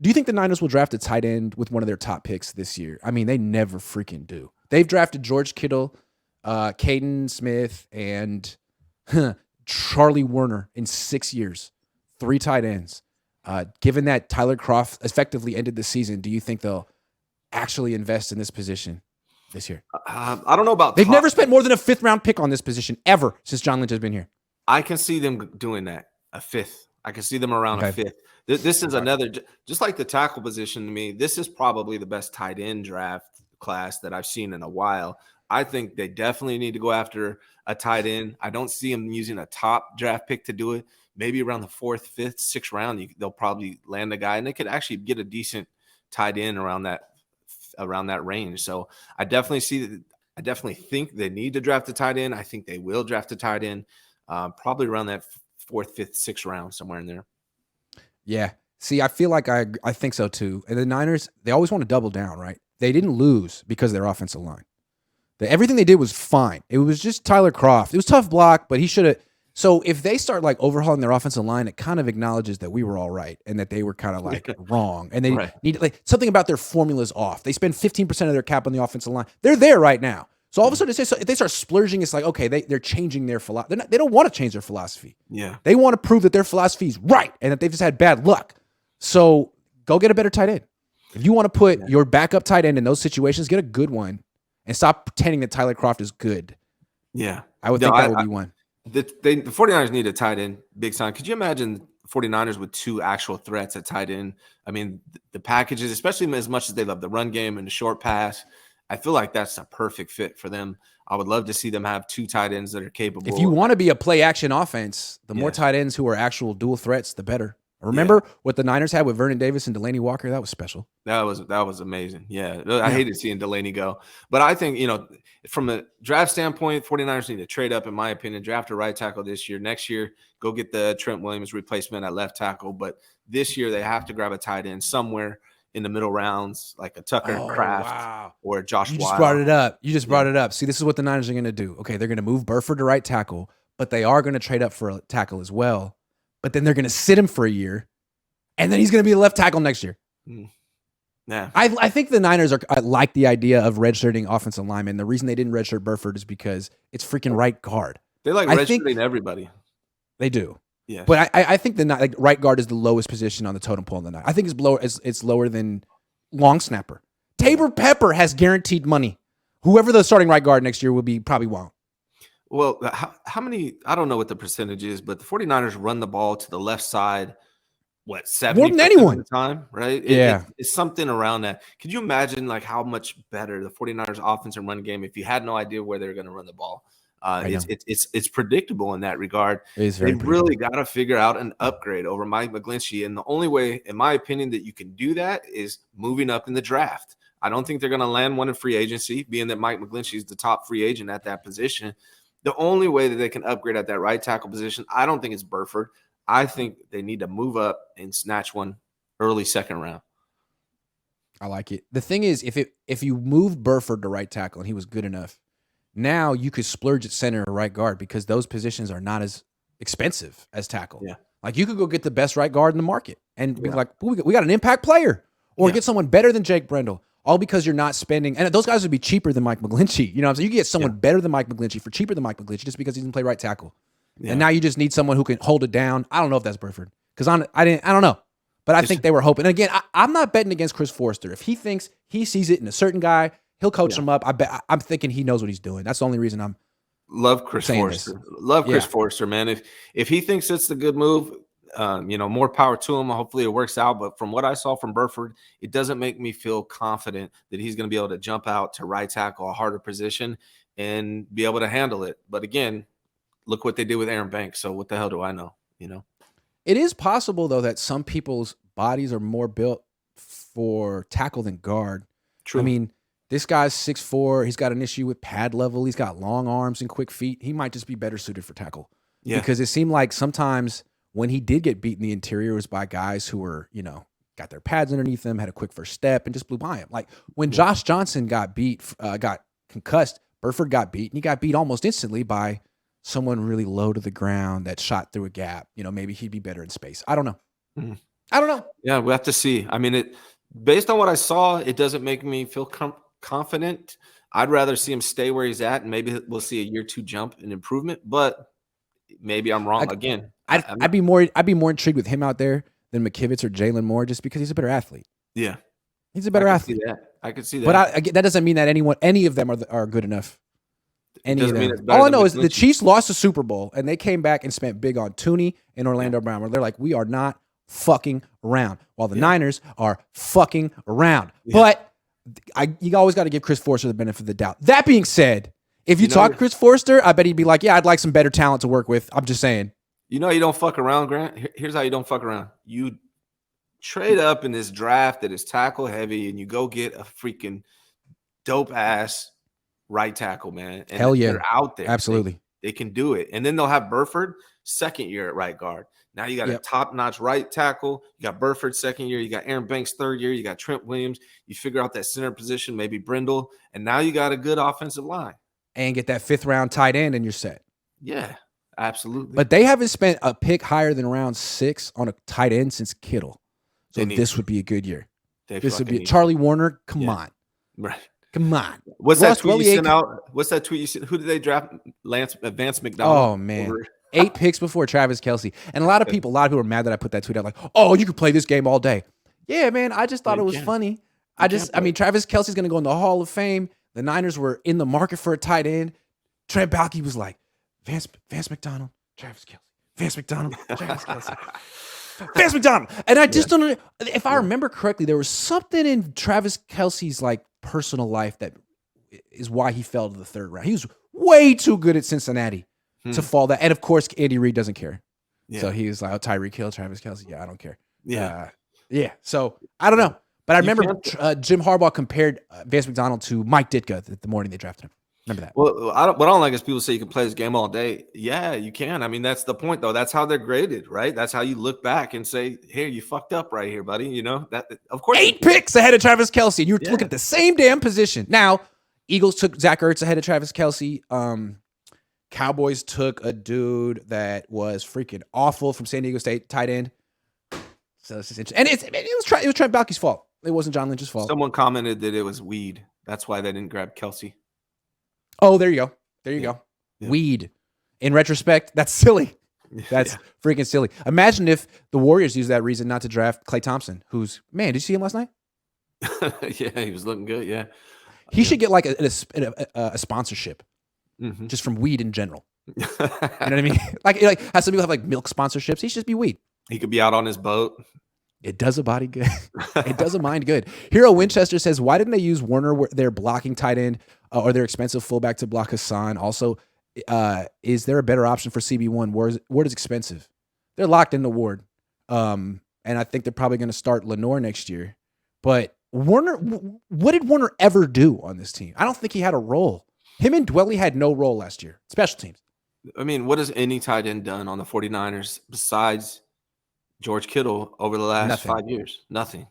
Do you think the Niners will draft a tight end with one of their top picks this year? I mean, they never freaking do. They've drafted George Kittle, Caden Smith, and Charlie Warner in 6 years, 3 tight ends. Given that Tyler Kroft effectively ended the season, do you think they'll actually invest in this position this year? I don't know about. They've never spent more than a 5th round pick on this position ever since John Lynch has been here. I can see them doing that, a 5th. I can see them around a 5th. This is another, just like the tackle position to me, this is probably the best tight end draft class that I've seen in a while. I think they definitely need to go after a tight end. I don't see them using a top draft pick to do it. Maybe around the 4th, 5th, 6th round, they'll probably land a guy, and they could actually get a decent tight end around that range. So I definitely think they need to draft a tight end. I think they will draft a tight end, probably around that 4th, 5th, 6th round, somewhere in there. Yeah. See, I feel like I think so too. And the Niners, they always want to double down, right? They didn't lose because of their offensive line. Everything they did was fine. It was just Tyler Kroft. It was tough block, but he should have. So if they start like overhauling their offensive line, it kind of acknowledges that we were all right and that they were kind of like wrong. And they need like something about their formula's off. They spend 15% of their cap on the offensive line. They're there right now. So all of a sudden, if they start splurging, it's like, okay, they're changing their philosophy. They don't want to change their philosophy. Yeah. They want to prove that their philosophy is right and that they've just had bad luck. So go get a better tight end. If you want to put your backup tight end in those situations, get a good one and stop pretending that Tyler Kroft is good. Yeah. I would think that would be one. The 49ers need a tight end, big sign. Could you imagine 49ers with 2 actual threats at tight end? I mean, the packages, especially as much as they love the run game and the short pass, I feel like that's a perfect fit for them. I would love to see them have 2 tight ends that are capable. If you want to be a play action offense, the more tight ends who are actual dual threats, the better. Remember what the Niners had with Vernon Davis and Delaney Walker? That was special. That was amazing. Yeah. I hated seeing Delaney go. But I think, from a draft standpoint, 49ers need to trade up, in my opinion, draft a right tackle this year. Next year, go get the Trent Williams replacement at left tackle. But this year, they have to grab a tight end somewhere in the middle rounds, like a Tucker Kraft or a Josh Wild. You just brought it up. See, this is what the Niners are going to do. Okay, they're going to move Burford to right tackle, but they are going to trade up for a tackle as well. But then they're going to sit him for a year, and then he's going to be a left tackle next year. Yeah, I think the Niners like the idea of redshirting offensive linemen. The reason they didn't redshirt Burford is because it's freaking right guard. They like redshirting everybody. They do. Yeah, but I think the right guard is the lowest position on the totem pole in the night. I think it's lower than long snapper. Tabor Pepper has guaranteed money. Whoever the starting right guard next year will be probably won't. Well, how many? I don't know what the percentage is, but the 49ers run the ball to the left side. What, 70% more than anyone of the time, right? It's something around that. Could you imagine like how much better the 49ers offense and run game if you had no idea where they're going to run the ball? It's predictable in that regard. They really got to figure out an upgrade over Mike McGlinchey, and the only way, in my opinion, that you can do that is moving up in the draft. I don't think they're going to land one in free agency, being that Mike McGlinchey is the top free agent at that position. The only way that they can upgrade at that right tackle position, I don't think it's Burford. I think they need to move up and snatch one early 2nd round. I like it. The thing is, if you move Burford to right tackle and he was good enough, now you could splurge at center or right guard because those positions are not as expensive as tackle. Yeah. Like you could go get the best right guard in the market and be like, we got an impact player, or get someone better than Jake Brendel. All because you're not spending, and those guys would be cheaper than Mike McGlinchey. You know what I'm saying? You can get someone better than Mike McGlinchey for cheaper than Mike McGlinchey just because he doesn't play right tackle. Yeah. And now you just need someone who can hold it down. I don't know if that's Burford because I don't know, but I think they were hoping. And again, I'm not betting against Chris Forrester. If he thinks he sees it in a certain guy, he'll coach him up. I'm thinking he knows what he's doing. That's the only reason I'm love Chris Forrester. Love Chris Forrester, man. If he thinks it's the good move, more power to him. Hopefully it works out. But from what I saw from Burford, it doesn't make me feel confident that he's going to be able to jump out to right tackle, a harder position, and be able to handle it. But again, look what they did with Aaron Banks. So what the hell do I know? It is possible though that some people's bodies are more built for tackle than guard. True. I mean, this guy's 6'4". He's got an issue with pad level. He's got long arms and quick feet. He might just be better suited for tackle. Yeah. Because it seemed like sometimes when he did get beat in the interior, it was by guys who were, got their pads underneath them, had a quick first step, and just blew by him. Like when Josh Johnson got concussed, Burford got beat, and he got beat almost instantly by someone really low to the ground that shot through a gap. Maybe he'd be better in space. I don't know. I don't know. Yeah, we have to see. I mean, based on what I saw, it doesn't make me feel confident. I'd rather see him stay where he's at, and maybe we'll see a year 2 jump and improvement. But maybe I'm wrong again. I'd be more intrigued with him out there than McKivitz or Jalen Moore, just because he's a better athlete. Yeah, he's a better athlete. I could see that. But that doesn't mean that any of them are good enough. Any of them. All I know is the Chiefs lost the Super Bowl, and they came back and spent big on Tooney and Orlando Brown, where they're like, we are not fucking around, while the Niners are fucking around. Yeah. But you always got to give Chris Forster the benefit of the doubt. That being said, if you talk to Chris Forster, I bet he'd be like, yeah, I'd like some better talent to work with. I'm just saying. You don't fuck around, Grant. Here's how you don't fuck around. You trade up in this draft that is tackle heavy, and you go get a freaking dope ass right tackle, man. And hell yeah, they're out there. Absolutely, they can do it. And then they'll have Burford second year at right guard. Now you got a top-notch right tackle. You got Burford second year. You got Aaron Banks third year. You got Trent Williams. You figure out that center position, maybe Brindle, and now you got a good offensive line. And get that 5th round tight end, and you're set. Yeah, absolutely. But they haven't spent a pick higher than round 6 on a tight end since Kittle. So this would be a good year. This would be Charlie Warner. Come on. Right. Come on. What's that tweet you sent out? What's that tweet you sent? Who did they draft? Vance McDonald. Oh, man. 8 picks before Travis Kelce. And a lot of people are mad that I put that tweet out like, oh, you could play this game all day. Yeah, man. I just thought it was funny. I mean, Travis Kelce's going to go in the Hall of Fame. The Niners were in the market for a tight end. Trent Baalke was like, Vance McDonald, Travis Kelce. Vance McDonald, Travis Kelce. Vance McDonald. And I just don't know. If I remember correctly, there was something in Travis Kelce's like personal life that is why he fell to the 3rd round. He was way too good at Cincinnati to fall that. And of course, Andy Reid doesn't care. Yeah. So he was like, oh, Tyreek Hill, Travis Kelce. Yeah, I don't care. Yeah. So I don't know. But I remember Jim Harbaugh compared Vance McDonald to Mike Ditka the morning they drafted him. Remember that? Well, what I don't like is people say you can play this game all day. Yeah, you can. I mean, that's the point, though. That's how they're graded, right? That's how you look back and say, "Hey, you fucked up right here, buddy." You know that. Of course, 8 picks ahead of Travis Kelce, and you're looking at the same damn position. Now, Eagles took Zach Ertz ahead of Travis Kelce. Cowboys took a dude that was freaking awful from San Diego State, tight end. So it's just interesting, and it was Trent Baalke's fault. It wasn't John Lynch's fault. Someone commented that it was weed. That's why they didn't grab Kelce. Oh, there you go. There you go. Yeah. Weed. In retrospect, that's silly. That's freaking silly. Imagine if the Warriors used that reason not to draft Klay Thompson, who's, man, did you see him last night? Yeah, he was looking good. Yeah. He should get like a sponsorship just from weed in general. You know what I mean? like how some people have like milk sponsorships. He should just be weed. He could be out on his boat. It does a body good. It does a mind good. Hero Winchester says, why didn't they use Warner, their blocking tight end, or their expensive fullback to block Hassan? Also, is there a better option for CB1? Ward is expensive. They're locked into Ward. And I think they're probably going to start Lenore next year. But Warner, what did Warner ever do on this team? I don't think he had a role. Him and Dwelley had no role last year. Special teams. I mean, what has any tight end done on the 49ers besides George Kittle over the last 5 years? Nothing.